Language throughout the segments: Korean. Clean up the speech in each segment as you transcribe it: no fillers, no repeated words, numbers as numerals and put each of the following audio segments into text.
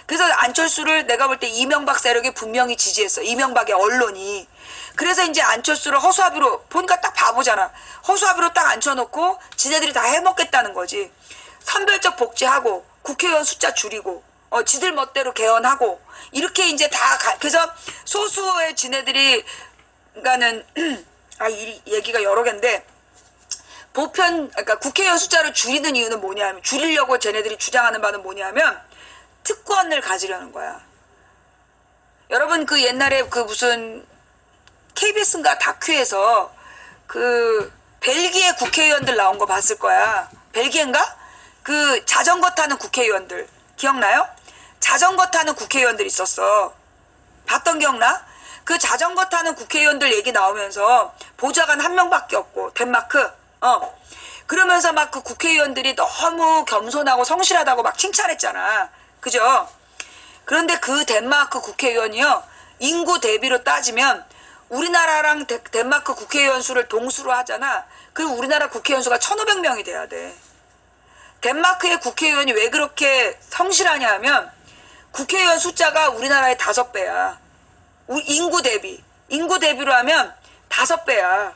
그래서 안철수를 내가 볼 때 이명박 세력이 분명히 지지했어. 이명박의 언론이. 그래서 이제 안철수를 허수아비로 보니까 딱 바보잖아. 허수아비로 딱 앉혀놓고 지네들이 다 해먹겠다는 거지. 선별적 복지하고 국회의원 숫자 줄이고 지들 멋대로 개헌하고 이렇게 이제 그래서 소수의 지네들이 그러니까는 이 얘기가 여러 개인데 그러니까 국회의원 숫자를 줄이는 이유는 뭐냐면 줄이려고 쟤네들이 주장하는 바는 뭐냐면 특권을 가지려는 거야. 여러분 그 옛날에 그 무슨 KBS인가 다큐에서 그 벨기에 국회의원들 나온 거 봤을 거야. 벨기에인가? 그 자전거 타는 국회의원들 기억나요? 자전거 타는 국회의원들 있었어. 봤던 기억나? 그 자전거 타는 국회의원들 얘기 나오면서 보좌관 한 명밖에 없고 덴마크 그러면서 막 그 국회의원들이 너무 겸손하고 성실하다고 막 칭찬했잖아. 그죠? 그런데 그 덴마크 국회의원이요 인구 대비로 따지면 우리나라랑 덴마크 국회의원 수를 동수로 하잖아. 그리고 우리나라 국회의원 수가 1500명이 돼야 돼. 덴마크의 국회의원이 왜 그렇게 성실하냐 하면 국회의원 숫자가 우리나라의 5배야. 인구 대비로 하면 5배야.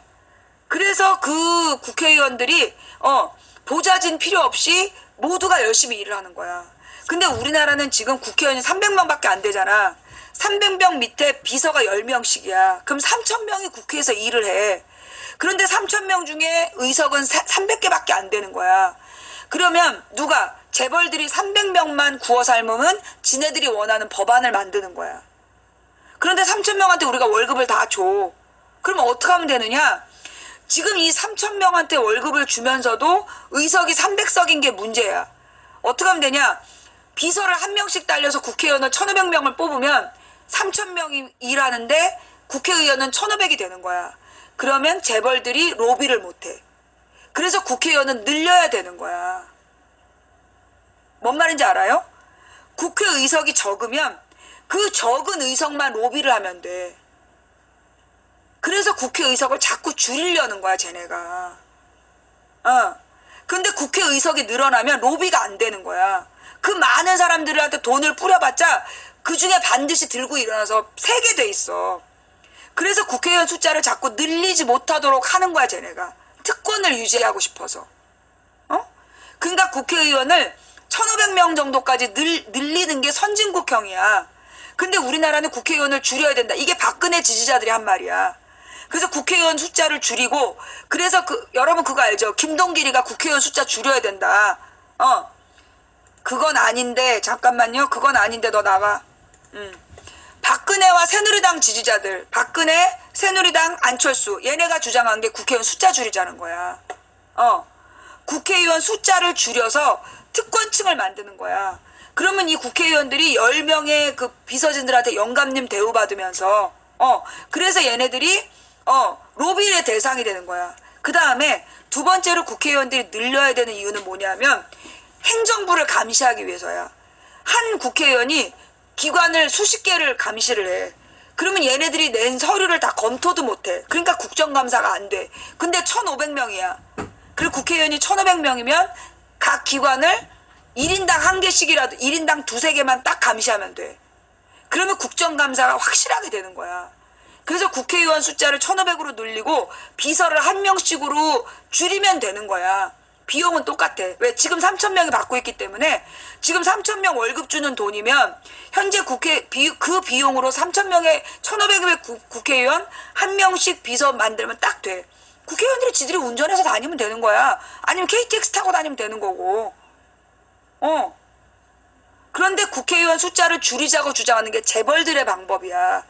그래서 그 국회의원들이 보좌진 필요 없이 모두가 열심히 일을 하는 거야. 근데 우리나라는 지금 국회의원이 300명밖에 안 되잖아. 300명 밑에 비서가 10명씩이야. 그럼 3000명이 국회에서 일을 해. 그런데 3000명 중에 의석은 300개밖에 안 되는 거야. 그러면 누가 재벌들이 300명만 구워 삶으면 지네들이 원하는 법안을 만드는 거야. 그런데 3000명한테 우리가 월급을 다 줘. 그러면 어떻게 하면 되느냐? 지금 이 3000명한테 월급을 주면서도 의석이 300석인 게 문제야. 어떻게 하면 되냐? 비서를 한 명씩 달려서 국회의원을 1500명을 뽑으면 3000명이 일하는데 국회의원은 1500이 되는 거야. 그러면 재벌들이 로비를 못해. 그래서 국회의원은 늘려야 되는 거야. 뭔 말인지 알아요? 국회의석이 적으면 그 적은 의석만 로비를 하면 돼. 그래서 국회의석을 자꾸 줄이려는 거야, 쟤네가. 근데 국회의석이 늘어나면 로비가 안 되는 거야. 그 많은 사람들한테 돈을 뿌려봤자 그 중에 반드시 들고 일어나서 세게 돼 있어. 그래서 국회의원 숫자를 자꾸 늘리지 못하도록 하는 거야, 쟤네가. 특권을 유지하고 싶어서. 그러니까 국회의원을 1500명 정도까지 늘리는 게 선진국형이야. 근데 우리나라는 국회의원을 줄여야 된다. 이게 박근혜 지지자들이 한 말이야. 그래서 국회의원 숫자를 줄이고, 그래서 여러분 그거 알죠? 김동길이가 국회의원 숫자 줄여야 된다. 그건 아닌데, 잠깐만요. 그건 아닌데 너 나가. 박근혜와 새누리당 지지자들, 박근혜, 새누리당, 안철수, 얘네가 주장한 게 국회의원 숫자 줄이자는 거야. 국회의원 숫자를 줄여서 특권층을 만드는 거야. 그러면 이 국회의원들이 10명의 그 비서진들한테 영감님 대우받으면서, 그래서 얘네들이, 로비의 대상이 되는 거야. 그 다음에 두 번째로 국회의원들이 늘려야 되는 이유는 뭐냐면, 행정부를 감시하기 위해서야. 한 국회의원이 기관을 수십 개를 감시를 해. 그러면 얘네들이 낸 서류를 다 검토도 못해. 그러니까 국정감사가 안 돼. 근데 1500명이야. 그리고 국회의원이 1500명이면 각 기관을 1인당 한 개씩이라도 1인당 두세 개만 딱 감시하면 돼. 그러면 국정감사가 확실하게 되는 거야. 그래서 국회의원 숫자를 1500으로 늘리고 비서를 한 명씩으로 줄이면 되는 거야. 비용은 똑같아. 왜? 지금 3000명이 받고 있기 때문에 지금 3000명 월급 주는 돈이면 현재 그 비용으로 3000명의 1500의 국회의원 한 명씩 비서 만들면 딱 돼. 국회의원들이 지들이 운전해서 다니면 되는 거야. 아니면 KTX 타고 다니면 되는 거고. 그런데 국회의원 숫자를 줄이자고 주장하는 게 재벌들의 방법이야.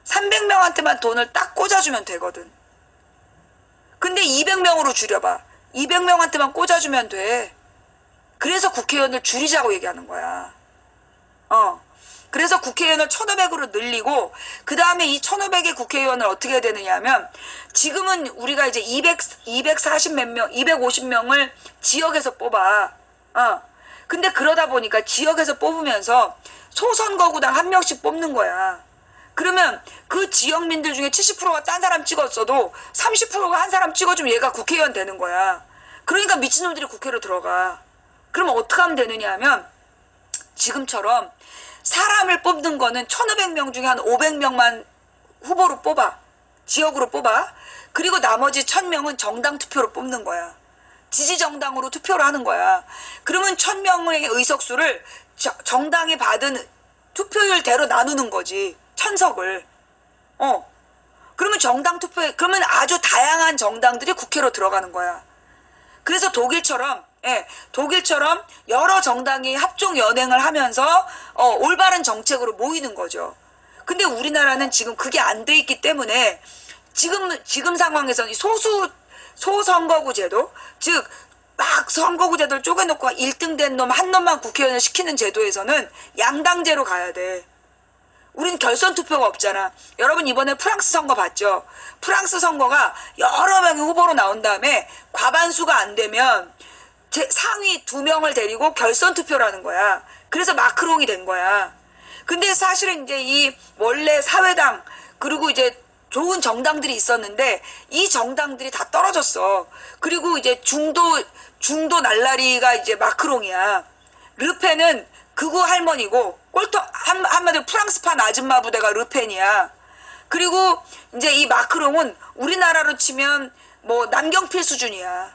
300명한테만 돈을 딱 꽂아주면 되거든. 근데 200명으로 줄여봐. 200명한테만 꽂아주면 돼. 그래서 국회의원을 줄이자고 얘기하는 거야. 그래서 국회의원을 1500으로 늘리고, 그 다음에 이 1500의 국회의원을 어떻게 해야 되느냐 하면, 지금은 우리가 이제 240 몇 명, 250명을 지역에서 뽑아. 근데 그러다 보니까 지역에서 뽑으면서 소선거구당 한 명씩 뽑는 거야. 그러면 그 지역민들 중에 70%가 딴 사람 찍었어도 30%가 한 사람 찍어주면 얘가 국회의원 되는 거야. 그러니까 미친놈들이 국회로 들어가. 그러면 어떻게 하면 되느냐 하면 지금처럼 사람을 뽑는 거는 1500명 중에 한 500명만 후보로 뽑아. 지역으로 뽑아. 그리고 나머지 1000명은 정당 투표로 뽑는 거야. 지지정당으로 투표를 하는 거야. 그러면 1000명의 의석수를 정당이 받은 투표율대로 나누는 거지. 1000석을. 그러면 정당 투표에, 그러면 아주 다양한 정당들이 국회로 들어가는 거야. 그래서 독일처럼 여러 정당이 합종 연행을 하면서 올바른 정책으로 모이는 거죠. 근데 우리나라는 지금 그게 안 돼 있기 때문에 지금 상황에서는 소선거구 제도, 즉 막 선거구 제도를 쪼개놓고 1등 된 놈 한 놈만 국회의원을 시키는 제도에서는 양당제로 가야 돼. 우린 결선 투표가 없잖아. 여러분 이번에 프랑스 선거 봤죠? 프랑스 선거가 여러 명이 후보로 나온 다음에 과반수가 안 되면 상위 2명을 데리고 결선 투표를 하는 거야. 그래서 마크롱이 된 거야. 근데 사실은 이제 이 원래 사회당 그리고 이제 좋은 정당들이 있었는데 이 정당들이 다 떨어졌어. 그리고 이제 중도 날라리가 이제 마크롱이야. 르펜은 극우 할머니고 한마디로 프랑스판 아줌마 부대가 르펜이야. 그리고 이제 이 마크롱은 우리나라로 치면 뭐 남경필 수준이야.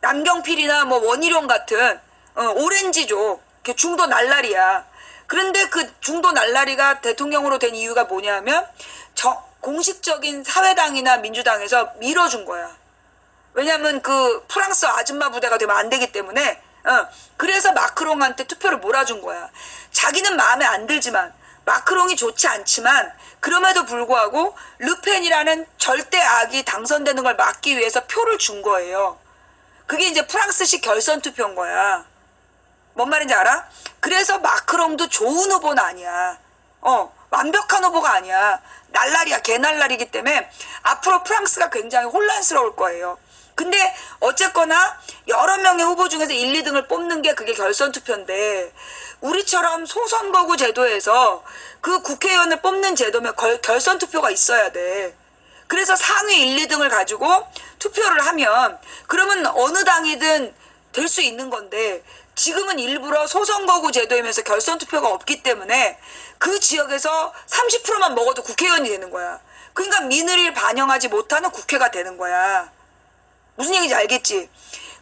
남경필이나 뭐 원희룡 같은 오렌지족 중도 날라리야. 그런데 그 중도 날라리가 대통령으로 된 이유가 뭐냐면 공식적인 사회당이나 민주당에서 밀어준 거야. 왜냐면 그 프랑스 아줌마 부대가 되면 안 되기 때문에 그래서 마크롱한테 투표를 몰아준 거야. 자기는 마음에 안 들지만 마크롱이 좋지 않지만 그럼에도 불구하고 르펜이라는 절대 악이 당선되는 걸 막기 위해서 표를 준 거예요. 그게 이제 프랑스식 결선 투표인 거야. 뭔 말인지 알아? 그래서 마크롱도 좋은 후보는 아니야. 완벽한 후보가 아니야. 날라리야. 개날라리기 때문에 앞으로 프랑스가 굉장히 혼란스러울 거예요. 근데 어쨌거나 여러 명의 후보 중에서 1, 2등을 뽑는 게 그게 결선 투표인데 우리처럼 소선거구 제도에서 그 국회의원을 뽑는 제도면 결선 투표가 있어야 돼. 그래서 상위 1, 2등을 가지고 투표를 하면 그러면 어느 당이든 될 수 있는 건데 지금은 일부러 소선거구 제도이면서 결선 투표가 없기 때문에 그 지역에서 30%만 먹어도 국회의원이 되는 거야. 그러니까 민의를 반영하지 못하는 국회가 되는 거야. 무슨 얘기인지 알겠지?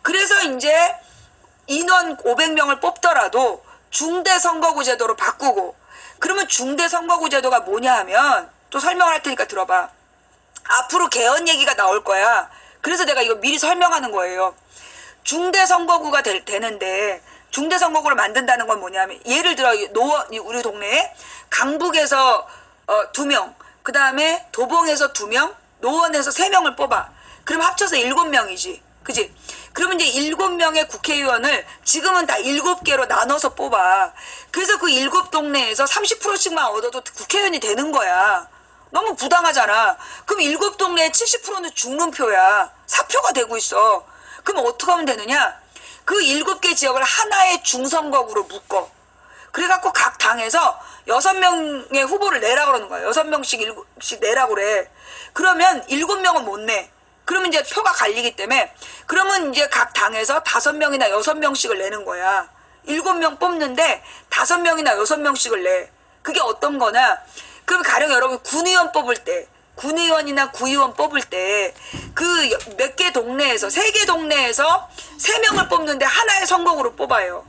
그래서 이제 인원 500명을 뽑더라도 중대선거구 제도로 바꾸고 그러면 중대선거구 제도가 뭐냐 하면 또 설명을 할 테니까 들어봐. 앞으로 개헌 얘기가 나올 거야. 그래서 내가 이거 미리 설명하는 거예요. 중대선거구가 되는데 중대선거구를 만든다는 건 뭐냐면 예를 들어 우리 동네에 강북에서 2명 그 다음에 도봉에서 2명 노원에서 3명을 뽑아. 그럼 합쳐서 7명이지. 그지? 그러면 이제 7명의 국회의원을 지금은 다 7개로 나눠서 뽑아. 그래서 그 7동네에서 30%씩만 얻어도 국회의원이 되는 거야. 너무 부당하잖아. 그럼 7동네에 70%는 죽는 표야. 사표가 되고 있어. 그럼 어떻게 하면 되느냐? 그 7개 지역을 하나의 중선거구로 묶어. 그래갖고 각 당에서 6명의 후보를 내라 그러는 거야. 6명씩 내라고 그래. 그러면 7명은 못 내. 그러면 이제 표가 갈리기 때문에 그러면 이제 각 당에서 5명이나 6명씩을 내는 거야. 7명 뽑는데 5명이나 6명씩을 내. 그게 어떤 거냐? 그럼 가령 여러분 군의원 뽑을 때 군의원이나 구의원 뽑을 때 그 몇 개 동네에서 3개 동네에서 3명을 뽑는데 하나의 선거구로 뽑아요.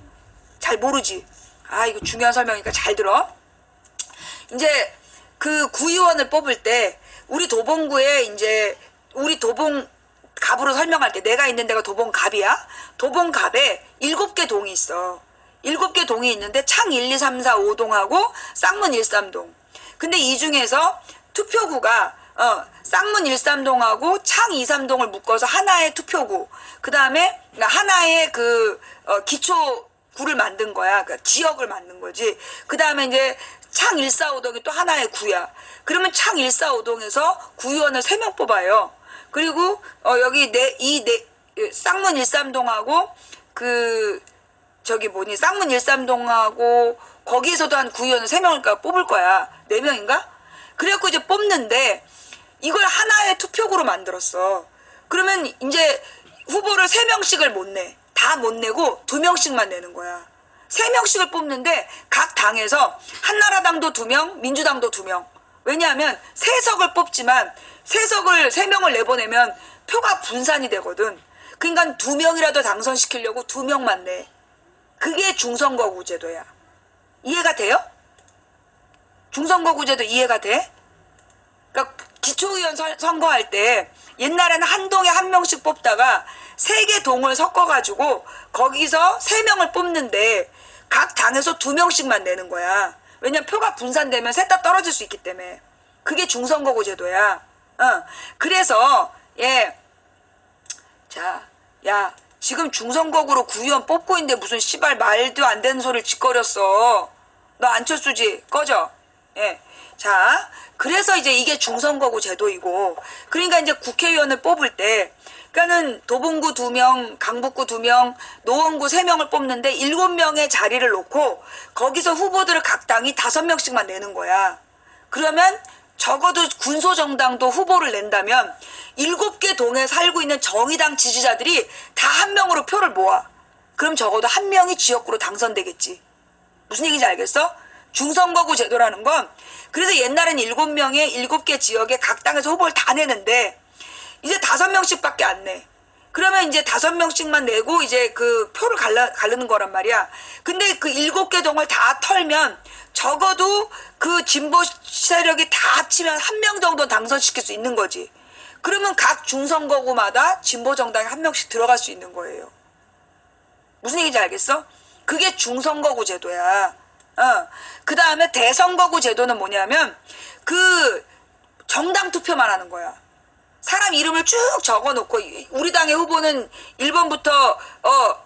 잘 모르지? 아 이거 중요한 설명이니까 잘 들어. 이제 그 구의원을 뽑을 때 우리 도봉구에 이제 우리 도봉갑으로 설명할게. 내가 있는 데가 도봉갑이야. 도봉갑에 7개 동이 있어. 7개 동이 있는데 창 1, 2, 3, 4, 5동하고 쌍문 1, 3동. 근데 이 중에서 투표구가 쌍문 1, 3동하고 창 2, 3동을 묶어서 하나의 투표구. 그 다음에 하나의 기초구를 만든 거야. 그러니까 지역을 만든 거지. 그 다음에 이제 창 1, 4, 5동이 또 하나의 구야. 그러면 창 1, 4, 5동에서 구의원을 3명 뽑아요. 그리고 여기 쌍문 1, 3동하고 쌍문 1, 3동하고 거기에서도 한 구의원을 3명을 뽑을 거야. 4명인가? 그래갖고 이제 뽑는데 이걸 하나의 투표구로 만들었어. 그러면 이제 후보를 3명씩을 못 내. 다 못 내고 2명씩만 내는 거야. 3명씩을 뽑는데 각 당에서 한나라당도 2명, 민주당도 2명. 왜냐하면 3석을 뽑지만 3명을 내보내면 표가 분산이 되거든. 그러니까 2명이라도 당선시키려고 2명만 내. 그게 중선거구제도야. 이해가 돼요? 중선거구제도 이해가 돼? 그러니까 기초의원 선거할 때 옛날에는 한 동에 1명씩 뽑다가 3개 동을 섞어가지고 거기서 3명을 뽑는데 각 당에서 2명씩만 내는 거야. 왜냐면 표가 분산되면 셋 다 떨어질 수 있기 때문에. 그게 중선거구 제도야. 그래서 자, 야, 지금 중선거구로 구의원 뽑고 있는데 무슨 씨발 말도 안 되는 소리를 짓거렸어. 너 안철수지? 꺼져. 예. 자, 그래서 이제 이게 중선거구 제도이고, 그러니까 이제 국회의원을 뽑을 때, 그러니까는 도봉구 2명, 강북구 2명, 노원구 3명을 뽑는데 7명의 자리를 놓고 거기서 후보들을 각 당이 5명씩만 내는 거야. 그러면 적어도 군소정당도 후보를 낸다면 7개 동에 살고 있는 정의당 지지자들이 다 1명으로 표를 모아. 그럼 적어도 1명이 지역구로 당선되겠지. 무슨 얘기인지 알겠어? 중선거구 제도라는 건 그래서 옛날엔 7명의 7개 지역에 각 당에서 후보를 다 내는데 이제 5명씩밖에 안 내. 그러면 이제 5명씩만 내고 이제 그 표를 가르는 거란 말이야. 근데 그 7개 동을 다 털면 적어도 그 진보 세력이 다 합치면 1명 정도 당선시킬 수 있는 거지. 그러면 각 중선거구마다 진보 정당에 1명씩 들어갈 수 있는 거예요. 무슨 얘기인지 알겠어? 그게 중선거구 제도야. 그 다음에 대선거구 제도는 뭐냐면 그 정당 투표만 하는 거야. 사람 이름을 쭉 적어놓고 우리 당의 후보는 1번부터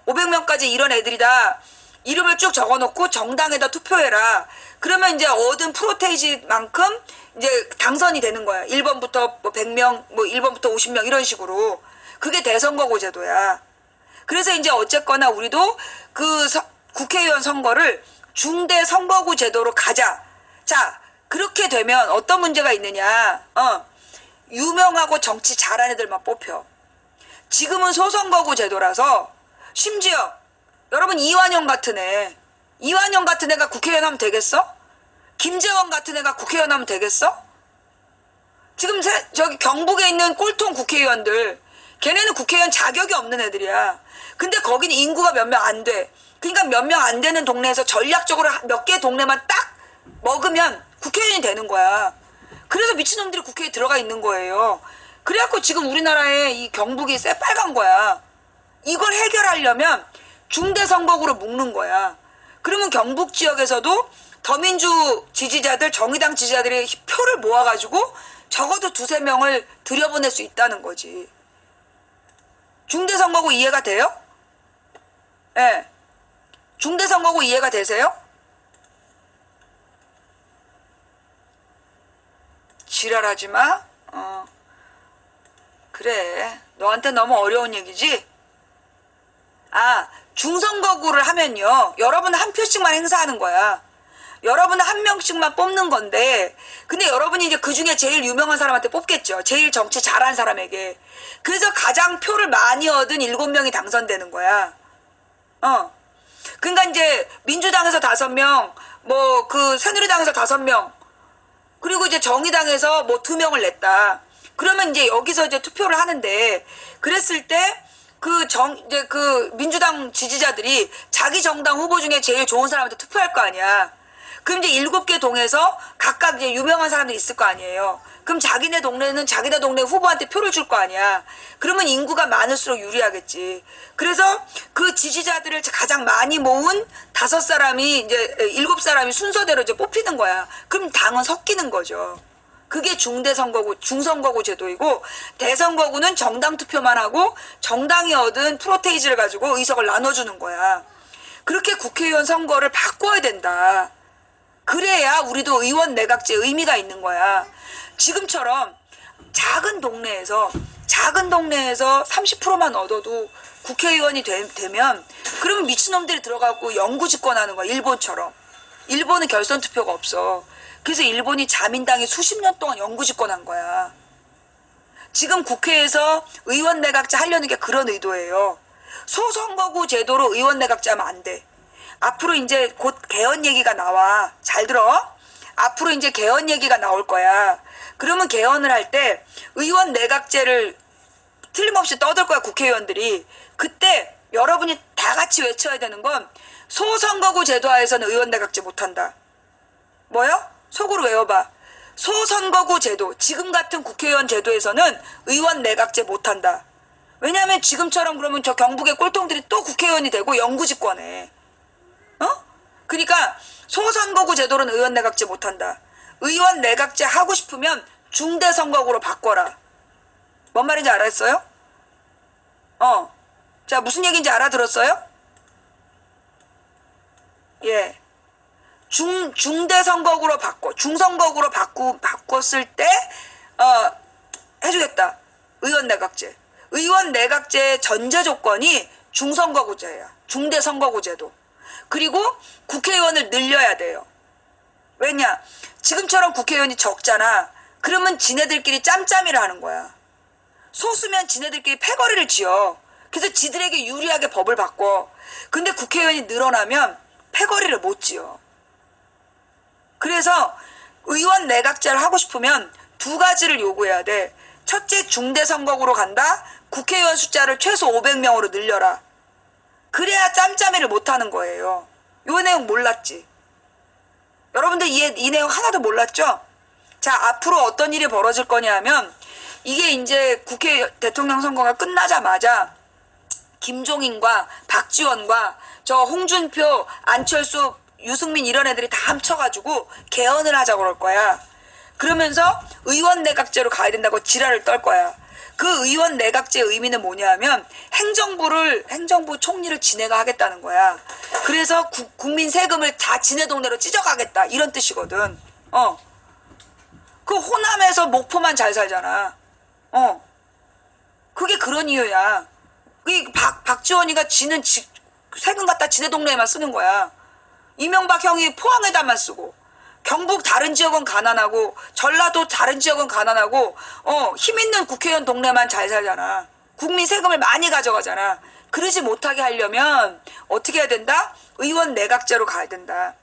500명까지 이런 애들이다. 이름을 쭉 적어놓고 정당에다 투표해라. 그러면 이제 얻은 프로테이지만큼 이제 당선이 되는 거야. 1번부터 뭐 100명, 뭐 1번부터 50명 이런 식으로. 그게 대선거구 제도야. 그래서 이제 어쨌거나 우리도 그 국회의원 선거를 중대 선거구 제도로 가자. 자, 그렇게 되면 어떤 문제가 있느냐. 유명하고 정치 잘하는 애들만 뽑혀. 지금은 소선거구 제도라서 심지어 여러분 이완영 같은 애가 국회의원 하면 되겠어? 김재원 같은 애가 국회의원 하면 되겠어? 지금 저기 경북에 있는 꼴통 국회의원들 걔네는 국회의원 자격이 없는 애들이야. 근데 거기는 인구가 몇 명 안 돼. 그러니까 몇 명 안 되는 동네에서 전략적으로 몇 개 동네만 딱 먹으면 국회의원이 되는 거야. 그래서 미친놈들이 국회에 들어가 있는 거예요. 그래갖고 지금 우리나라에 이 경북이 새빨간 거야. 이걸 해결하려면 중대선거구로 묶는 거야. 그러면 경북 지역에서도 더민주 지지자들, 정의당 지지자들이 표를 모아가지고 적어도 2-3명을 들여보낼 수 있다는 거지. 중대선거구 이해가 돼요? 예. 중대선거구 이해가 되세요? 지랄하지 마. 그래. 너한테 너무 어려운 얘기지? 중선거구를 하면요. 여러분은 한 표씩만 행사하는 거야. 여러분은 1명씩만 뽑는 건데, 근데 여러분이 이제 그 중에 제일 유명한 사람한테 뽑겠죠. 제일 정치 잘하는 사람에게. 그래서 가장 표를 많이 얻은 7명이 당선되는 거야. 그러니까 이제 민주당에서 5명, 뭐 그 새누리당에서 5명, 그리고 이제 정의당에서 뭐 2명을 냈다. 그러면 이제 여기서 이제 투표를 하는데, 그랬을 때 이제 그 민주당 지지자들이 자기 정당 후보 중에 제일 좋은 사람한테 투표할 거 아니야. 그럼 이제 7개 동에서 각각 이제 유명한 사람들이 있을 거 아니에요. 그럼 자기네 동네는 자기네 동네 후보한테 표를 줄 거 아니야. 그러면 인구가 많을수록 유리하겠지. 그래서 그 지지자들을 가장 많이 모은 5사람이 이제 7사람이 순서대로 이제 뽑히는 거야. 그럼 당은 섞이는 거죠. 그게 중선거구 제도이고, 대선거구는 정당 투표만 하고 정당이 얻은 프로테이지를 가지고 의석을 나눠주는 거야. 그렇게 국회의원 선거를 바꿔야 된다. 그래야 우리도 의원 내각제 의미가 있는 거야. 지금처럼 작은 동네에서 30%만 얻어도 국회의원이 되면 그러면 미친놈들이 들어가고 영구 집권하는 거야. 일본처럼. 일본은 결선 투표가 없어. 그래서 일본이 자민당이 수십 년 동안 영구 집권한 거야. 지금 국회에서 의원 내각제 하려는 게 그런 의도예요. 소선거구 제도로 의원 내각제 하면 안 돼. 앞으로 이제 곧 개헌 얘기가 나와. 잘 들어. 앞으로 이제 개헌 얘기가 나올 거야. 그러면 개헌을 할 때 의원 내각제를 틀림없이 떠들 거야, 국회의원들이. 그때 여러분이 다 같이 외쳐야 되는 건 소선거구 제도하에서는 의원 내각제 못한다. 뭐요? 속으로 외워봐. 소선거구 제도, 지금 같은 국회의원 제도에서는 의원 내각제 못한다. 왜냐하면 지금처럼 그러면 저 경북의 꼴통들이 또 국회의원이 되고 영구집권해. 그러니까 소선거구 제도로는 의원 내각제 못한다. 의원 내각제 하고 싶으면 중대선거구로 바꿔라. 뭔 말인지 알았어요? 자, 무슨 얘기인지 알아들었어요? 예. 중대선거구로 중선거구로 바꿨을 때, 해주겠다. 의원 내각제. 의원 내각제의 전제 조건이 중선거구제야. 중대선거구제도. 그리고 국회의원을 늘려야 돼요. 왜냐? 지금처럼 국회의원이 적잖아. 그러면 지네들끼리 짬짬이를 하는 거야. 소수면 지네들끼리 패거리를 지어. 그래서 지들에게 유리하게 법을 바꿔. 근데 국회의원이 늘어나면 패거리를 못 지어. 그래서 의원 내각제를 하고 싶으면 두 가지를 요구해야 돼. 첫째, 중대선거구로 간다. 국회의원 숫자를 최소 500명으로 늘려라. 그래야 짬짬이를 못하는 거예요. 요 내용 몰랐지? 여러분들 이 내용 하나도 몰랐죠? 자, 앞으로 어떤 일이 벌어질 거냐 하면 이게 이제 국회 대통령 선거가 끝나자마자 김종인과 박지원과 저 홍준표, 안철수, 유승민 이런 애들이 다 합쳐가지고 개헌을 하자고 그럴 거야. 그러면서 의원 내각제로 가야 된다고 지랄을 떨 거야. 그 의원 내각제의 의미는 뭐냐 하면 행정부 총리를 지네가 하겠다는 거야. 그래서 국민 세금을 다 지네 동네로 찢어가겠다. 이런 뜻이거든. 그 호남에서 목포만 잘 살잖아. 그게 그런 이유야. 박지원이가 지는 세금 갖다 지네 동네에만 쓰는 거야. 이명박 형이 포항에다만 쓰고, 경북 다른 지역은 가난하고, 전라도 다른 지역은 가난하고, 힘 있는 국회의원 동네만 잘 살잖아. 국민 세금을 많이 가져가잖아. 그러지 못하게 하려면 어떻게 해야 된다? 의원 내각제로 가야 된다.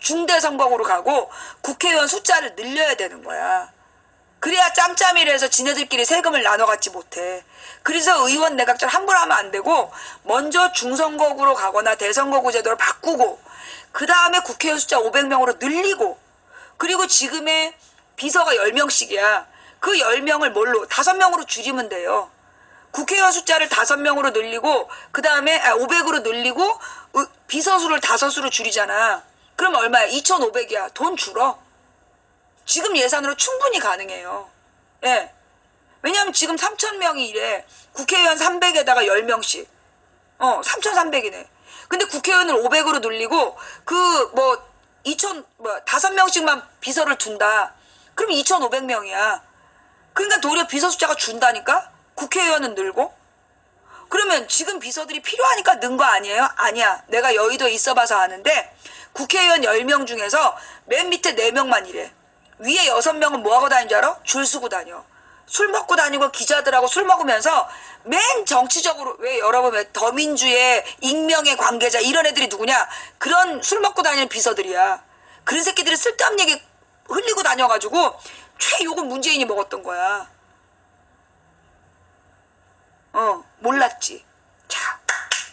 중대선거구로 가고 국회의원 숫자를 늘려야 되는 거야. 그래야 짬짬이를 해서 지네들끼리 세금을 나눠 갖지 못해. 그래서 의원 내각제를 함부로 하면 안 되고 먼저 중선거구로 가거나 대선거구 제도를 바꾸고 그 다음에 국회의원 숫자 500명으로 늘리고 그리고 지금의 비서가 10명씩이야. 그 10명을 뭘로? 5명으로 줄이면 돼요. 국회의원 숫자를 5명으로 늘리고 그 다음에 500으로 늘리고 비서수를 5수로 줄이잖아. 그럼 얼마야? 2,500이야. 돈 줄어. 지금 예산으로 충분히 가능해요. 예. 왜냐하면 지금 3,000명이 이래. 국회의원 300에다가 10명씩. 3,300이네. 근데 국회의원을 500으로 늘리고 5명씩만 비서를 둔다. 그럼 2,500명이야. 그러니까 도리어 비서 숫자가 준다니까? 국회의원은 늘고? 그러면 지금 비서들이 필요하니까 는 거 아니에요? 아니야. 내가 여의도에 있어봐서 아는데 국회의원 10명 중에서 맨 밑에 4명만 일해. 위에 6명은 뭐하고 다니는 줄 알아? 줄 서고 다녀. 술 먹고 다니고 기자들하고 술 먹으면서 맨 정치적으로 왜 여러분 왜 더민주의 익명의 관계자 이런 애들이 누구냐? 그런 술 먹고 다니는 비서들이야. 그런 새끼들이 쓸데없는 얘기 흘리고 다녀가지고 최욕은 문재인이 먹었던 거야. 몰랐지. 자,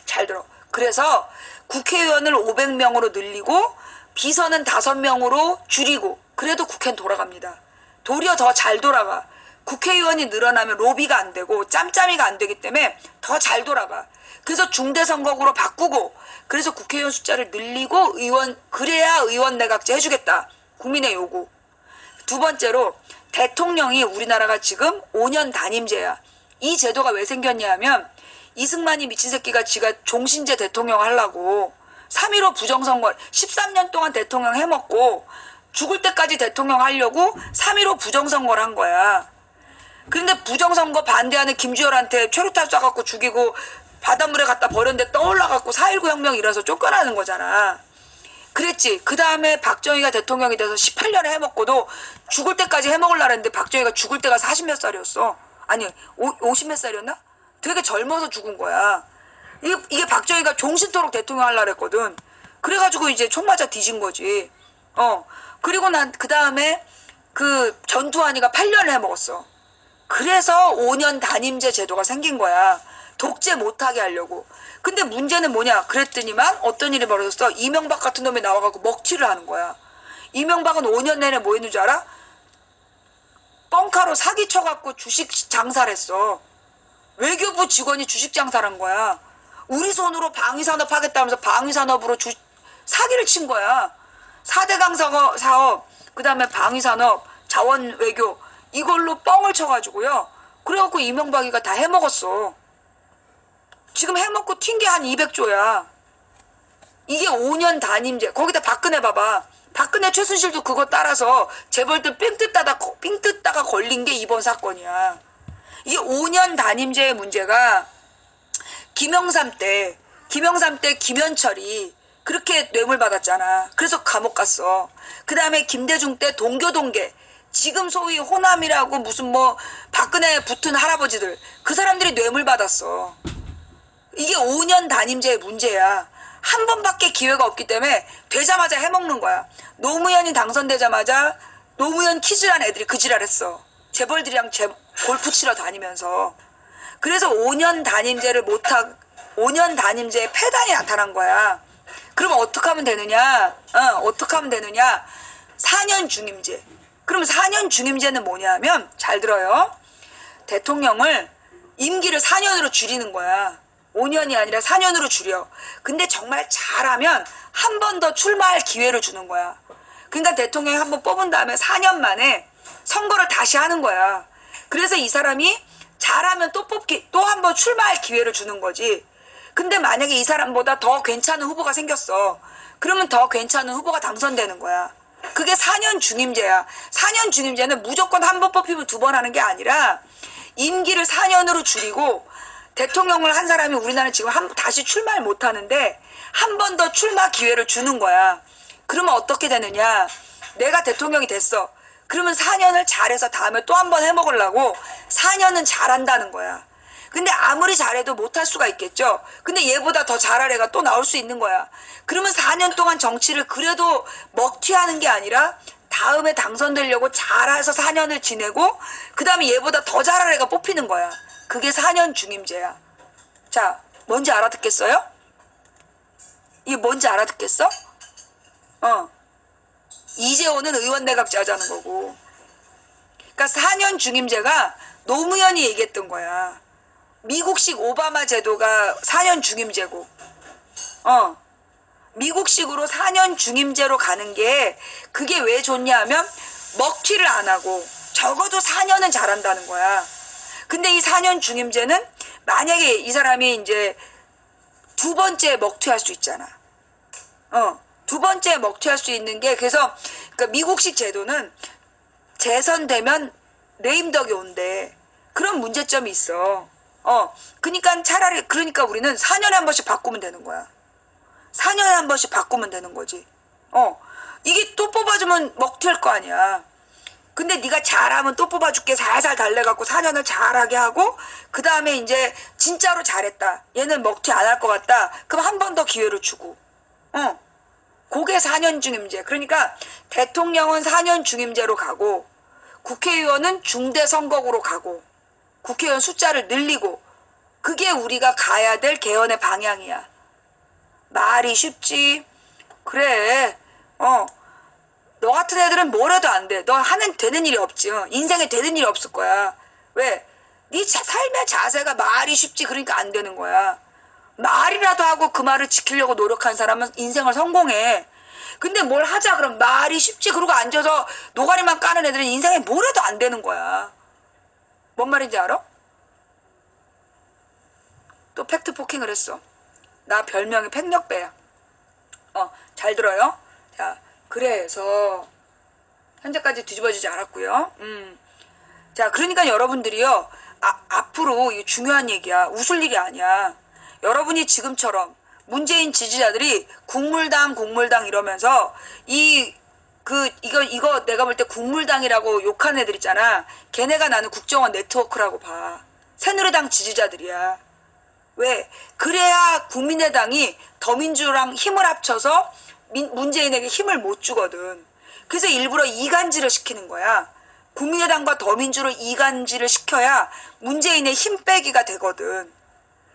잘 들어. 그래서 국회의원을 500명으로 늘리고 비서는 5명으로 줄이고 그래도 국회는 돌아갑니다. 도리어 더 잘 돌아가. 국회의원이 늘어나면 로비가 안 되고 짬짬이가 안 되기 때문에 더 잘 돌아가. 그래서 중대선거구로 바꾸고 그래서 국회의원 숫자를 늘리고 그래야 의원 내각제 해주겠다. 국민의 요구. 두 번째로 대통령이 우리나라가 지금 5년 단임제야. 이 제도가 왜 생겼냐 하면 이승만이 미친 새끼가 지가 종신제 대통령 하려고 3.15 부정선거 13년 동안 대통령 해먹고 죽을 때까지 대통령 하려고 3.15 부정선거를 한 거야. 그런데 부정선거 반대하는 김주열한테 최루탄 쏴갖고 죽이고 바닷물에 갖다 버렸는데 떠올라갖고 4.19 혁명 일어서 쫓겨나는 거잖아. 그랬지. 그 다음에 박정희가 대통령이 돼서 18년에 해먹고도 죽을 때까지 해먹으려고 했는데 박정희가 죽을 때가 40몇 살이었어. 아니 50몇 살이었나? 되게 젊어서 죽은 거야. 이게 박정희가 종신토록 대통령 하려고 했거든. 그래가지고 이제 총 맞아 뒤진 거지. 그리고 난 그 다음에 그 전두환이가 8년을 해먹었어. 그래서 5년 단임제 제도가 생긴 거야. 독재 못하게 하려고. 근데 문제는 뭐냐 그랬더니만 어떤 일이 벌어졌어. 이명박 같은 놈이 나와갖고 먹튀를 하는 거야. 이명박은 5년 내내 뭐 했는 줄 알아? 뻥카로 사기쳐갖고 주식 장사를 했어. 외교부 직원이 주식 장사를 한 거야. 우리 손으로 방위산업 하겠다면서 방위산업으로 사기를 친 거야. 4대 강사업, 그 다음에 방위산업, 자원외교 이걸로 뻥을 쳐가지고요. 그래갖고 이명박이가 다 해먹었어. 지금 해먹고 튄 게 한 200조야. 이게 5년 단임제. 거기다 박근혜 봐봐. 박근혜 최순실도 그거 따라서 재벌들 삥 뜯다가 걸린 게 이번 사건이야. 이게 5년 단임제의 문제가 김영삼 때 김현철이 그렇게 뇌물 받았잖아. 그래서 감옥 갔어. 그 다음에 김대중 때 동교동계 지금 소위 호남이라고 무슨 뭐 박근혜 붙은 할아버지들 그 사람들이 뇌물 받았어. 이게 5년 단임제의 문제야. 한 번밖에 기회가 없기 때문에 되자마자 해먹는 거야. 노무현이 당선되자마자 노무현 키즈란 애들이 그 지랄했어. 재벌들이랑 골프 치러 다니면서. 그래서 5년 단임제를 5년 단임제의 폐단이 나타난 거야. 그럼 어떻게 하면 되느냐? 4년 중임제. 그럼 4년 중임제는 뭐냐면 잘 들어요. 대통령을 임기를 4년으로 줄이는 거야. 5년이 아니라 4년으로 줄여. 근데 정말 잘하면 한 번 더 출마할 기회를 주는 거야. 그러니까 대통령이 한 번 뽑은 다음에 4년 만에 선거를 다시 하는 거야. 그래서 이 사람이 잘하면 또 한 번 출마할 기회를 주는 거지. 근데 만약에 이 사람보다 더 괜찮은 후보가 생겼어. 그러면 더 괜찮은 후보가 당선되는 거야. 그게 4년 중임제야. 4년 중임제는 무조건 한 번 뽑히면 2번 하는 게 아니라 임기를 4년으로 줄이고 대통령을 한 사람이 우리나라는 지금 다시 출마를 못 하는데 한 번 더 출마 기회를 주는 거야. 그러면 어떻게 되느냐. 내가 대통령이 됐어. 그러면 4년을 잘해서 다음에 또 한 번 해먹으려고 4년은 잘한다는 거야. 근데 아무리 잘해도 못할 수가 있겠죠. 근데 얘보다 더 잘할 애가 또 나올 수 있는 거야. 그러면 4년 동안 정치를 그래도 먹튀하는 게 아니라 다음에 당선되려고 잘해서 4년을 지내고 그 다음에 얘보다 더 잘할 애가 뽑히는 거야. 그게 4년 중임제야. 자, 뭔지 알아듣겠어요? 이게 뭔지 알아듣겠어? 이재호는 의원 내각제 하자는 거고. 그러니까 4년 중임제가 노무현이 얘기했던 거야. 미국식 오바마 제도가 4년 중임제고. 미국식으로 4년 중임제로 가는 게 그게 왜 좋냐 하면 먹튀를 안 하고 적어도 4년은 잘한다는 거야. 근데 이 4년 중임제는 만약에 이 사람이 이제 2번째 먹튀할 수 있잖아. 2번째 먹튀할 수 있는 게 그래서 그러니까 미국식 제도는 재선되면 레임덕이 온대. 그런 문제점이 있어. 그러니까 우리는 4년에 한 번씩 바꾸면 되는 거야. 4년에 한 번씩 바꾸면 되는 거지. 이게 또 뽑아주면 먹튀할 거 아니야. 근데 네가 잘하면 또 뽑아줄게 살살 달래갖고 4년을 잘하게 하고 그 다음에 이제 진짜로 잘했다. 얘는 먹튀 안 할 것 같다. 그럼 한 번 더 기회를 주고. 그게 4년 중임제. 그러니까 대통령은 4년 중임제로 가고 국회의원은 중대선거구로 가고 국회의원 숫자를 늘리고 그게 우리가 가야 될 개헌의 방향이야. 말이 쉽지. 그래. 너 같은 애들은 뭘 해도 안 돼. 너 되는 일이 없지. 인생에 되는 일이 없을 거야. 왜? 네 삶의 자세가 말이 쉽지. 그러니까 안 되는 거야. 말이라도 하고 그 말을 지키려고 노력한 사람은 인생을 성공해. 근데 뭘 하자 그럼 말이 쉽지. 그러고 앉아서 노가리만 까는 애들은 인생에 뭘 해도 안 되는 거야. 뭔 말인지 알아? 또 팩트 포킹을 했어. 나 별명이 팩력배야. 잘 들어요. 자, 그래서 현재까지 뒤집어지지 않았고요. 자, 그러니까 여러분들이요. 앞으로 이게 중요한 얘기야. 웃을 일이 아니야. 여러분이 지금처럼 문재인 지지자들이 국물당 이러면서 이거 내가 볼 때 국물당이라고 욕하는 애들 있잖아. 걔네가 나는 국정원 네트워크라고 봐. 새누리당 지지자들이야. 왜? 그래야 국민의당이 더민주랑 힘을 합쳐서 문재인에게 힘을 못 주거든. 그래서 일부러 이간질을 시키는 거야. 국민의당과 더민주를 이간질을 시켜야 문재인의 힘 빼기가 되거든.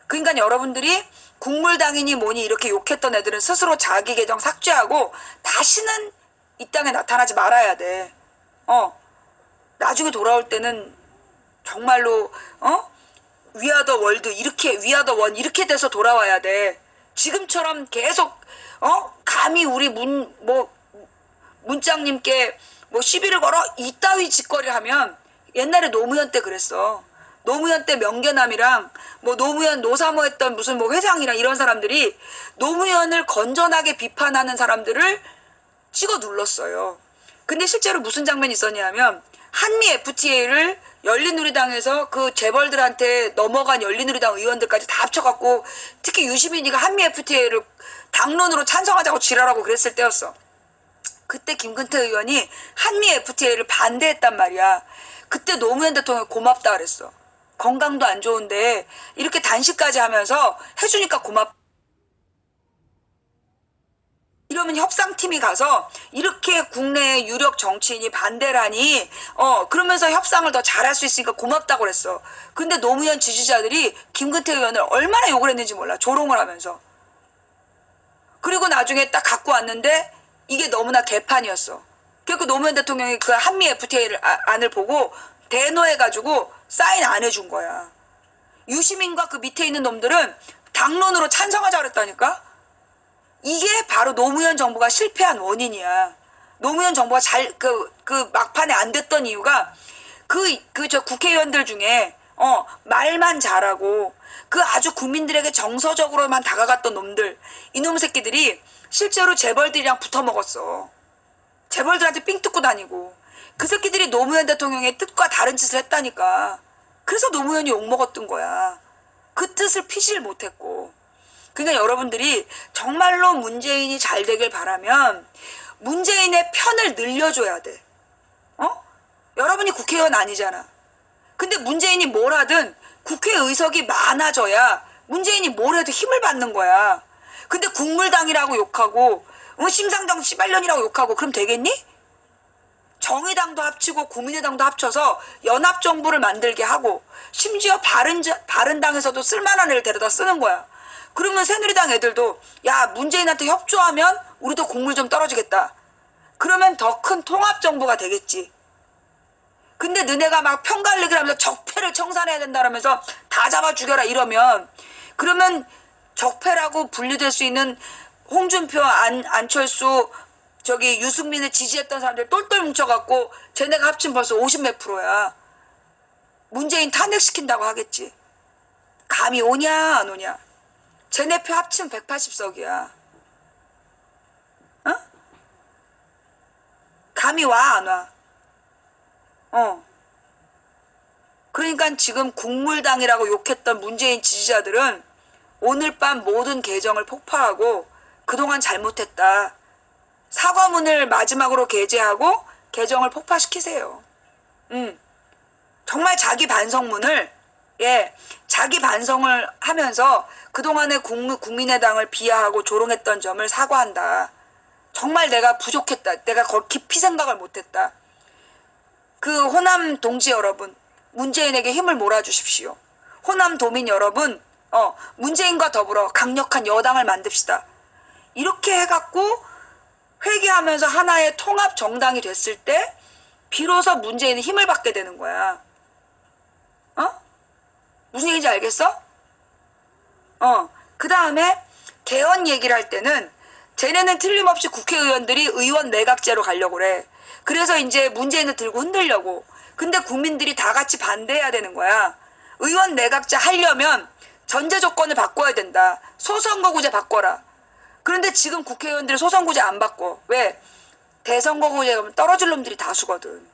그러니까 여러분들이 국물당이니 뭐니 이렇게 욕했던 애들은 스스로 자기 계정 삭제하고 다시는 이 땅에 나타나지 말아야 돼. 나중에 돌아올 때는 정말로 위아더 월드 이렇게 위아더 원 이렇게 돼서 돌아와야 돼. 지금처럼 계속 감히 우리 문장님께 뭐 시비를 걸어 이따위 짓거리 하면 옛날에 노무현 때 그랬어. 노무현 때 명계남이랑 뭐 노무현 노사모 했던 무슨 뭐 회장이랑 이런 사람들이 노무현을 건전하게 비판하는 사람들을 찍어 눌렀어요. 근데 실제로 무슨 장면이 있었냐면 한미 FTA를 열린우리당에서 그 재벌들한테 넘어간 열린우리당 의원들까지 다 합쳐갖고 특히 유시민이가 한미 FTA를 당론으로 찬성하자고 지랄하고 그랬을 때였어. 그때 김근태 의원이 한미 FTA를 반대했단 말이야. 그때 노무현 대통령이 고맙다 그랬어. 건강도 안 좋은데 이렇게 단식까지 하면서 해주니까 고맙다. 이러면 협상팀이 가서 이렇게 국내 유력 정치인이 반대를 하니 그러면서 협상을 더 잘할 수 있으니까 고맙다고 그랬어. 근데 노무현 지지자들이 김근태 의원을 얼마나 욕을 했는지 몰라. 조롱을 하면서. 그리고 나중에 딱 갖고 왔는데 이게 너무나 개판이었어. 그래서 노무현 대통령이 그 한미 FTA를 안을 보고 대노해가지고 사인 안 해준 거야. 유시민과 그 밑에 있는 놈들은 당론으로 찬성하자 그랬다니까. 이게 바로 노무현 정부가 실패한 원인이야. 노무현 정부가 그 막판에 안 됐던 이유가 저 국회의원들 중에 말만 잘하고 그 아주 국민들에게 정서적으로만 다가갔던 놈들, 이놈 새끼들이 실제로 재벌들이랑 붙어 먹었어. 재벌들한테 삥 뜯고 다니고. 그 새끼들이 노무현 대통령의 뜻과 다른 짓을 했다니까. 그래서 노무현이 욕먹었던 거야. 그 뜻을 피질 못했고. 그러니까 여러분들이 정말로 문재인이 잘 되길 바라면 문재인의 편을 늘려줘야 돼. 여러분이 국회의원 아니잖아. 근데 문재인이 뭘 하든 국회의석이 많아져야 문재인이 뭘 해도 힘을 받는 거야. 근데 국물당이라고 욕하고 심상정 씨발년이라고 욕하고 그럼 되겠니? 정의당도 합치고 국민의당도 합쳐서 연합정부를 만들게 하고 심지어 바른당에서도 쓸만한 애를 데려다 쓰는 거야. 그러면 새누리당 애들도 야 문재인한테 협조하면 우리도 국물 좀 떨어지겠다. 그러면 더 큰 통합정부가 되겠지. 근데 너네가 막 편갈리기를 하면서 적폐를 청산해야 된다라면서 다 잡아 죽여라 이러면 그러면 적폐라고 분류될 수 있는 홍준표, 안철수, 유승민을 지지했던 사람들 똘똘 뭉쳐갖고 쟤네가 합치면 벌써 50몇 %야. 문재인 탄핵시킨다고 하겠지. 감이 오냐 안 오냐. 쟤네 표 합치면 180석이야. 감이 와 안 와. 그러니까 지금 국물당이라고 욕했던 문재인 지지자들은 오늘 밤 모든 계정을 폭파하고 그동안 잘못했다. 사과문을 마지막으로 게재하고 계정을 폭파시키세요. 정말 자기 반성문을 자기 반성을 하면서 그동안의 국민의당을 비하하고 조롱했던 점을 사과한다. 정말 내가 부족했다. 내가 깊이 생각을 못했다. 그 호남 동지 여러분, 문재인에게 힘을 몰아주십시오. 호남 도민 여러분, 문재인과 더불어 강력한 여당을 만듭시다. 이렇게 해갖고 회귀하면서 하나의 통합 정당이 됐을 때 비로소 문재인이 힘을 받게 되는 거야. 무슨 얘기인지 알겠어? 그 다음에 개헌 얘기를 할 때는 쟤네는 틀림없이 국회의원들이 의원 내각제로 가려고 그래. 그래서 이제 문재인을 들고 흔들려고. 근데 국민들이 다 같이 반대해야 되는 거야. 의원 내각제 하려면 전제 조건을 바꿔야 된다. 소선거구제 바꿔라. 그런데 지금 국회의원들이 소선거구제 안 바꿔. 왜? 대선거구제 가면 떨어질 놈들이 다수거든.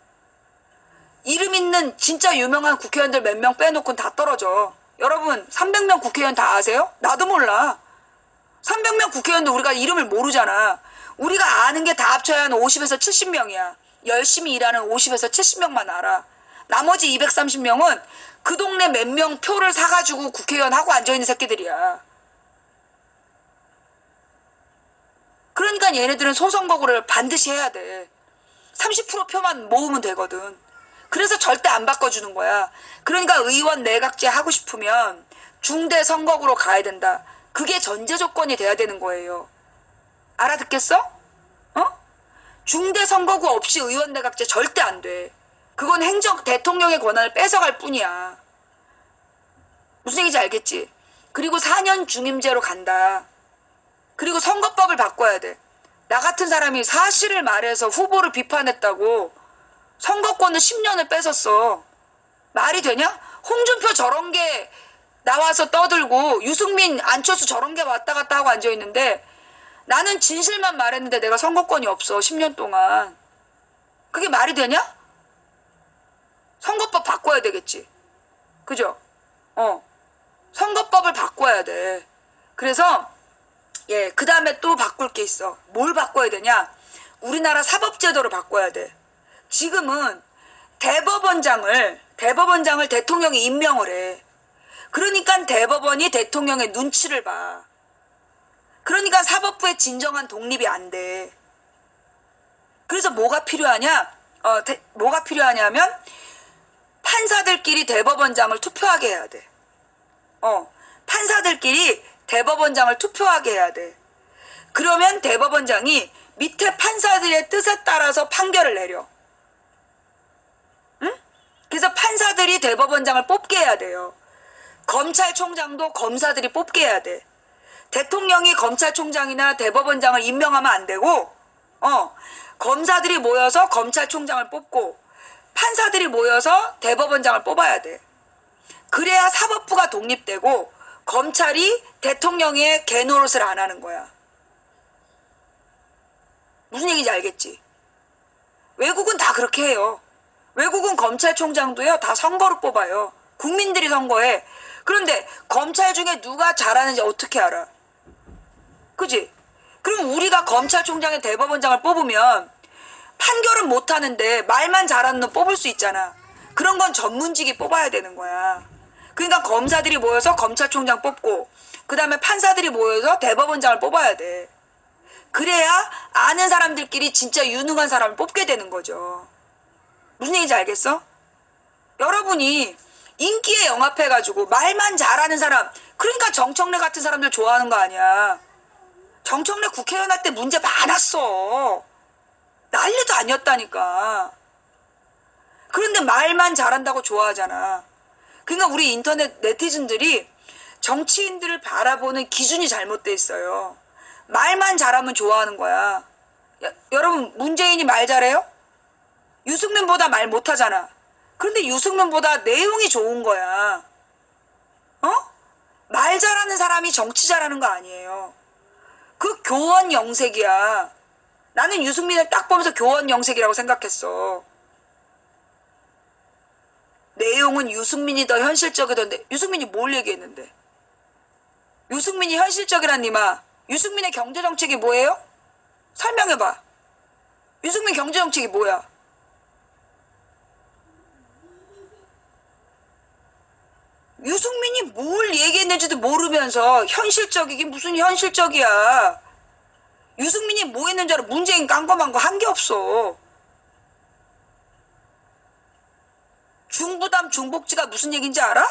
이름 있는 진짜 유명한 국회의원들 몇 명 빼놓고는 다 떨어져. 여러분 300명 국회의원 다 아세요? 나도 몰라. 300명 국회의원도 우리가 이름을 모르잖아. 우리가 아는 게 다 합쳐야 한 50에서 70명이야. 열심히 일하는 50에서 70명만 알아. 나머지 230명은 그 동네 몇 명 표를 사가지고 국회의원 하고 앉아있는 새끼들이야. 그러니까 얘네들은 소선거구를 반드시 해야 돼. 30% 표만 모으면 되거든. 그래서 절대 안 바꿔주는 거야. 그러니까 의원 내각제 하고 싶으면 중대 선거구로 가야 된다. 그게 전제 조건이 돼야 되는 거예요. 알아듣겠어? 어? 중대 선거구 없이 의원 내각제 절대 안 돼. 그건 대통령의 권한을 뺏어갈 뿐이야. 무슨 얘기인지 알겠지? 그리고 4년 중임제로 간다. 그리고 선거법을 바꿔야 돼. 나 같은 사람이 사실을 말해서 후보를 비판했다고 선거권을 10년을 뺏었어. 말이 되냐? 홍준표 저런 게 나와서 떠들고 유승민, 안철수 저런 게 왔다 갔다 하고 앉아있는데 나는 진실만 말했는데 내가 선거권이 없어. 10년 동안. 그게 말이 되냐? 선거법 바꿔야 되겠지. 그죠? 선거법을 바꿔야 돼. 그래서 그 다음에 또 바꿀 게 있어. 뭘 바꿔야 되냐? 우리나라 사법제도를 바꿔야 돼. 지금은 대법원장을 대통령이 임명을 해. 그러니까 대법원이 대통령의 눈치를 봐. 그러니까 사법부의 진정한 독립이 안 돼. 그래서 뭐가 필요하냐? 뭐가 필요하냐면 판사들끼리 대법원장을 투표하게 해야 돼. 판사들끼리 대법원장을 투표하게 해야 돼. 그러면 대법원장이 밑에 판사들의 뜻에 따라서 판결을 내려. 응? 그래서 판사들이 대법원장을 뽑게 해야 돼요. 검찰총장도 검사들이 뽑게 해야 돼. 대통령이 검찰총장이나 대법원장을 임명하면 안 되고, 검사들이 모여서 검찰총장을 뽑고, 판사들이 모여서 대법원장을 뽑아야 돼. 그래야 사법부가 독립되고, 검찰이 대통령의 개노릇을 안 하는 거야. 무슨 얘기인지 알겠지? 외국은 다 그렇게 해요. 외국은 검찰총장도요, 다 선거로 뽑아요. 국민들이 선거해. 그런데 검찰 중에 누가 잘하는지 어떻게 알아? 그지? 그럼 우리가 검찰총장의 대법원장을 뽑으면 판결은 못하는데 말만 잘하는 놈 뽑을 수 있잖아. 그런 건 전문직이 뽑아야 되는 거야. 그러니까 검사들이 모여서 검찰총장 뽑고 그 다음에 판사들이 모여서 대법원장을 뽑아야 돼. 그래야 아는 사람들끼리 진짜 유능한 사람을 뽑게 되는 거죠. 무슨 얘기인지 알겠어? 여러분이 인기에 영합해가지고 말만 잘하는 사람, 그러니까 정청래 같은 사람들 좋아하는 거 아니야. 정청래 국회의원 할 때 문제 많았어. 난리도 아니었다니까. 그런데 말만 잘한다고 좋아하잖아. 그러니까 우리 인터넷 네티즌들이 정치인들을 바라보는 기준이 잘못돼 있어요. 말만 잘하면 좋아하는 거야. 여러분, 문재인이 말 잘해요? 유승민보다 말 못하잖아. 그런데 유승민보다 내용이 좋은 거야. 말 잘하는 사람이 정치 잘하는 거 아니에요. 그 교원 영색이야. 나는 유승민을 딱 보면서 교원 영색이라고 생각했어. 내용은 유승민이 더 현실적이던데 유승민이 뭘 얘기했는데? 유승민이 현실적이란 니마. 유승민의 경제정책이 뭐예요? 설명해봐. 유승민 경제정책이 뭐야? 유승민이 뭘 얘기했는지도 모르면서 현실적이긴 무슨 현실적이야. 유승민이 뭐 했는 줄 알아? 문재인 깜깜한 거 한 게 없어. 중부담 중복지가 무슨 얘기인지 알아?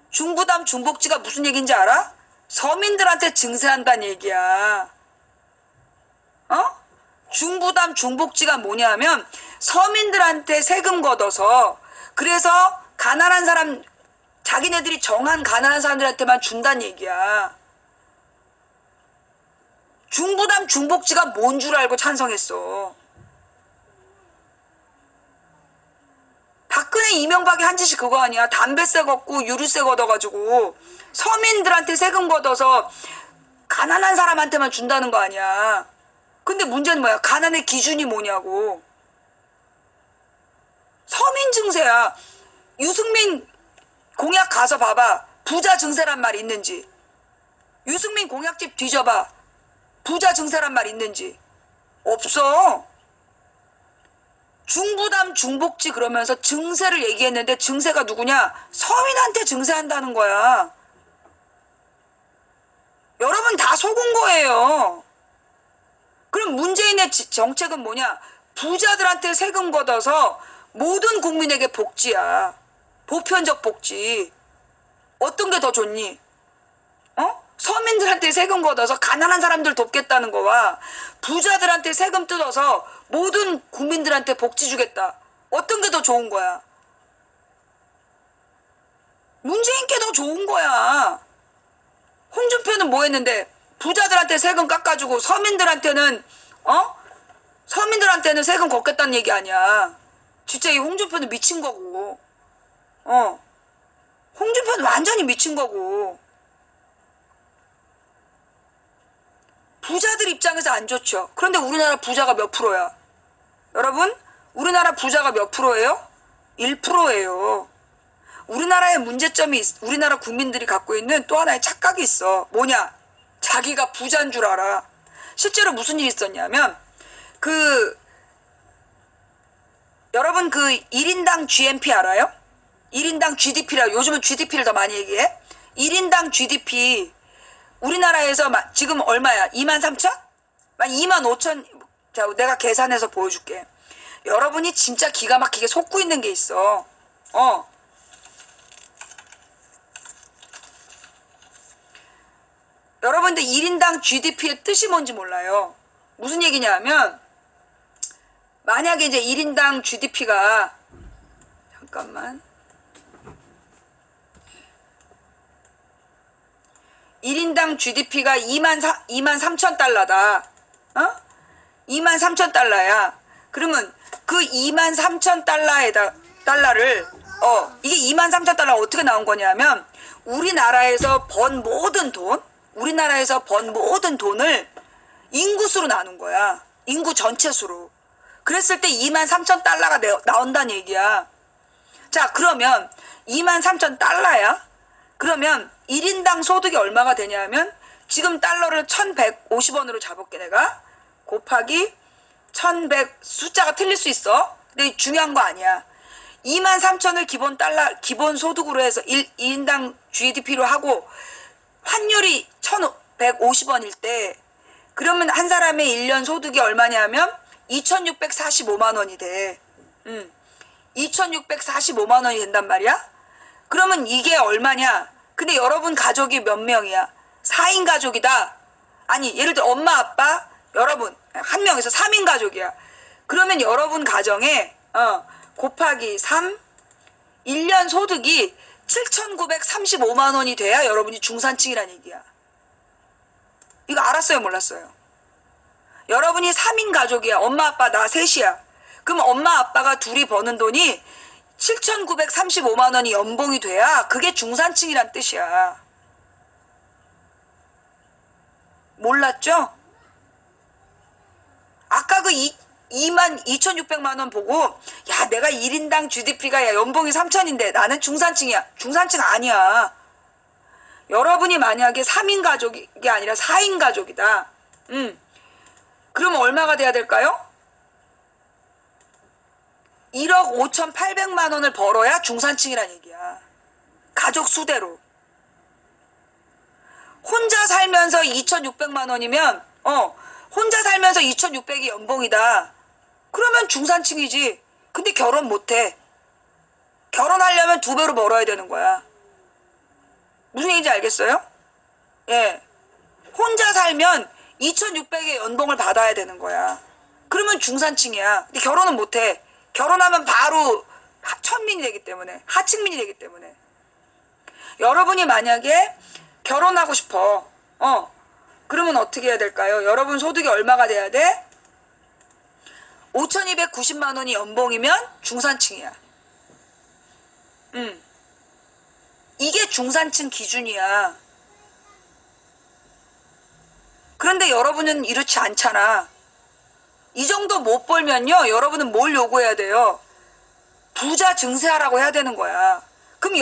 중부담 중복지가 무슨 얘기인지 알아? 서민들한테 증세한다는 얘기야. 중부담 중복지가 뭐냐면 서민들한테 세금 걷어서 그래서 가난한 사람, 자기네들이 정한 가난한 사람들한테만 준다는 얘기야. 중부담 중복지가 뭔 줄 알고 찬성했어. 박근혜 이명박이 한 짓이 그거 아니야. 담배세 걷고 유류세 걷어가지고 서민들한테 세금 걷어서 가난한 사람한테만 준다는 거 아니야. 근데 문제는 뭐야? 가난의 기준이 뭐냐고. 서민 증세야. 유승민 공약 가서 봐봐. 부자 증세란 말 있는지. 유승민 공약집 뒤져봐. 부자 증세란 말 있는지. 없어. 중부담 중복지 그러면서 증세를 얘기했는데 증세가 누구냐? 서민한테 증세한다는 거야. 여러분 다 속은 거예요. 그럼 문재인의 정책은 뭐냐? 부자들한테 세금 걷어서 모든 국민에게 복지야. 보편적 복지. 어떤 게 더 좋니? 서민들한테 세금 걷어서 가난한 사람들 돕겠다는 거와 부자들한테 세금 뜯어서 모든 국민들한테 복지 주겠다. 어떤 게 더 좋은 거야? 문재인 게 더 좋은 거야. 홍준표는 뭐 했는데 부자들한테 세금 깎아주고 서민들한테는 서민들한테는 세금 걷겠다는 얘기 아니야. 진짜 이 홍준표는 미친 거고. 홍준표는 완전히 미친 거고. 부자들 입장에서 안 좋죠. 그런데 우리나라 부자가 몇 프로야? 여러분, 우리나라 부자가 몇 프로예요? 1%예요. 우리나라의 문제점이 우리나라 국민들이 갖고 있는 또 하나의 착각이 있어. 뭐냐? 자기가 부자인 줄 알아. 실제로 무슨 일이 있었냐면 여러분 1인당 GNP 알아요? 1인당 GDP라 요즘은 GDP를 더 많이 얘기해. 1인당 GDP 우리나라에서 지금 얼마야? 23,000? 25,000. 자, 내가 계산해서 보여줄게. 여러분이 진짜 기가 막히게 속고 있는 게 있어. 여러분들 1인당 GDP의 뜻이 뭔지 몰라요. 무슨 얘기냐면 만약에 이제 1인당 GDP가 잠깐만 1인당 GDP가 23,000달러다. 23,000달러야. 그러면 그 23,000달러를 이게 23,000달러가 어떻게 나온 거냐면 우리나라에서 번 모든 돈을 인구수로 나눈 거야. 인구 전체 수로. 그랬을 때 23,000달러가 나온다는 얘기야. 자, 그러면 23,000달러야? 그러면 1인당 소득이 얼마가 되냐면 지금 달러를 1,150원으로 잡을게 내가. 곱하기 1,100 숫자가 틀릴 수 있어. 근데 중요한 거 아니야. 23,000을 기본 소득으로 해서 1인당 GDP로 하고 환율이 1,150원일 때 그러면 한 사람의 1년 소득이 얼마냐면 2,645만 원이 돼. 2,645만 원이 된단 말이야. 그러면 이게 얼마냐? 근데 여러분 가족이 몇 명이야? 4인 가족이다. 아니 예를 들어 엄마 아빠 여러분 한 명에서 3인 가족이야. 그러면 여러분 가정에 곱하기 3 1년 소득이 7,935만 원이 돼야 여러분이 중산층이란 얘기야. 이거 알았어요 몰랐어요? 여러분이 3인 가족이야. 엄마 아빠 나 셋이야. 그럼 엄마 아빠가 둘이 버는 돈이 7,935만 원이 연봉이 돼야 그게 중산층이란 뜻이야. 몰랐죠? 아까 그 22,600만 원 보고 야 내가 1인당 GDP가 야 연봉이 3,000인데 나는 중산층이야. 중산층 아니야. 여러분이 만약에 3인 가족이 아니라 4인 가족이다. 그러면 얼마가 돼야 될까요? 1억 5,800만 원을 벌어야 중산층이란 얘기야. 가족 수대로. 혼자 살면서 2,600만 원이면 혼자 살면서 2,600이 연봉이다. 그러면 중산층이지. 근데 결혼 못해. 결혼하려면 2배로 벌어야 되는 거야. 무슨 얘기인지 알겠어요? 예. 혼자 살면 2,600의 연봉을 받아야 되는 거야. 그러면 중산층이야. 근데 결혼은 못해. 결혼하면 바로 천민이 되기 때문에 하층민이 되기 때문에 여러분이 만약에 결혼하고 싶어 그러면 어떻게 해야 될까요? 여러분 소득이 얼마가 돼야 돼? 5,290만 원이 연봉이면 중산층이야. 이게 중산층 기준이야. 그런데 여러분은 이렇지 않잖아. 이 정도 못 벌면요 여러분은 뭘 요구해야 돼요? 부자 증세하라고 해야 되는 거야. 그럼